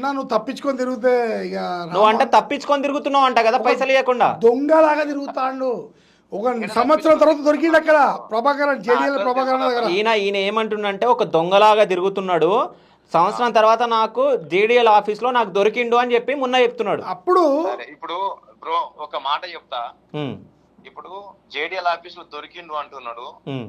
నువ్వు తప్పించుకొని తిరిగితే ఇక నువ్వు అంటే తప్పించుకొని తిరుగుతున్నావు అంట కదా పైసలు ఇవ్వకుండా. దొంగలాగా తిరుగుతాడు. ఒక సంవత్సరం తర్వాత దొరికింది అక్కడ ప్రభాకరన్, జేడీఎల్ ప్రభాకరన్ దగ్గర. ఈయన ఏమంటుండంటే ఒక దొంగలాగా తిరుగుతున్నాడు, సంవత్సరం తర్వాత నాకు జేడీఎల్ ఆఫీస్లో నాకు దొరికిండు అని చెప్పి మొన్న చెప్తున్నాడు. అప్పుడు ఇప్పుడు బ్రో ఒక మాట చెప్తా. ఉమ్, ఇప్పుడు జేడీఎల్ ఆఫీస్ లో దొరికిండు అంటున్నాడు. ఉమ్,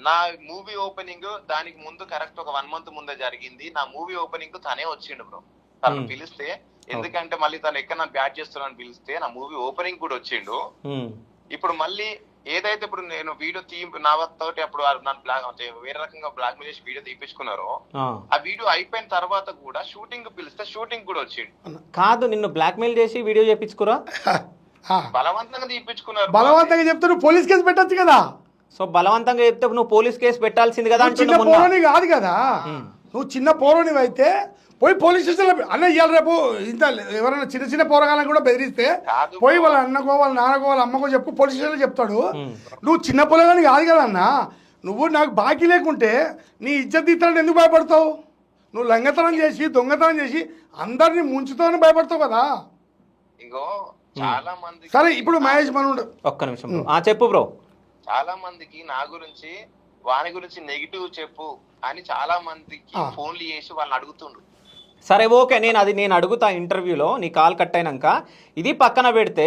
నా మూవీ ఓపెనింగ్ దానికి ముందు కరెక్ట్ ఒక 1 month ముందే జరిగింది. నా మూవీ ఓపెనింగ్ తనే వచ్చిండు బ్రో. తను పిలిస్తే, ఎందుకంటే మళ్ళీ తను ఎక్కడ నన్ను బ్యాట్ చేస్తున్నాను పిలిస్తే నా మూవీ ఓపెనింగ్ కూడా వచ్చిండు. ఉమ్, ఇప్పుడు మళ్ళీ ఏదైతే ఇప్పుడు నేను వీడియో నా తోటి అప్పుడు నన్ను వేరే రకంగా బ్లాక్ మెయిల్ చేసి వీడియో తీపించుకున్నారో, ఆ వీడియో అయిపోయిన తర్వాత కూడా షూటింగ్ పిలిస్తే షూటింగ్ కూడా వచ్చిండు. కాదు, నిన్ను బ్లాక్మెయిల్ చేసి వీడియో చేపించుకురా? బలవంతంగా తీపించుకున్నారు. బలవంతంగా చెప్తే నువ్వు పోలీస్ కేసు పెట్టచ్చు కదా. సో బలవంతంగా చెప్తే నువ్వు పోలీస్ కేసు పెట్టాల్సింది కదా చిన్న అంటున్నా. పోరని కాదు కదా, నువ్వు చిన్న పోరనివి అయితే పోయి పోలీస్ స్టేషన్లో అన్న ఇవ్వాలి. రేపు ఇంత ఎవరైనా చిన్న చిన్న పోరగాలను కూడా బెదిరిస్తే పోయి వాళ్ళ అన్నకో వాళ్ళ నాన్నకో వాళ్ళ అమ్మకో చెప్పు, పోలీస్ స్టేషన్లో చెప్తాడు. నువ్వు చిన్న పొలగాని కాదు కదా అన్న. నువ్వు నాకు బాకీ లేకుంటే నీ ఇజ్జత్ తీస్తానని ఎందుకు భయపడతావు? నువ్వు లంగతనం చేసి దొంగతనం చేసి అందరినీ ముంచుతావని భయపడతావు కదా. ఇగో చాలా మంది సరే ఇప్పుడు మహేష్ మనోడు ఒక్క నిమిషం బ్రో. చెప్పు బ్రో. చాలా మందికి నా గురించి వాని గురించి నెగిటివ్ చెప్పు అని చాలా మందికి ఫోన్లు చేసి వాళ్ళని అడుగుతుండ్రు. సరే ఓకే, నేను అడుగుతా ఇంటర్వ్యూలో నీ కాల్ కట్ అయినాక. ఇది పక్కన పెడితే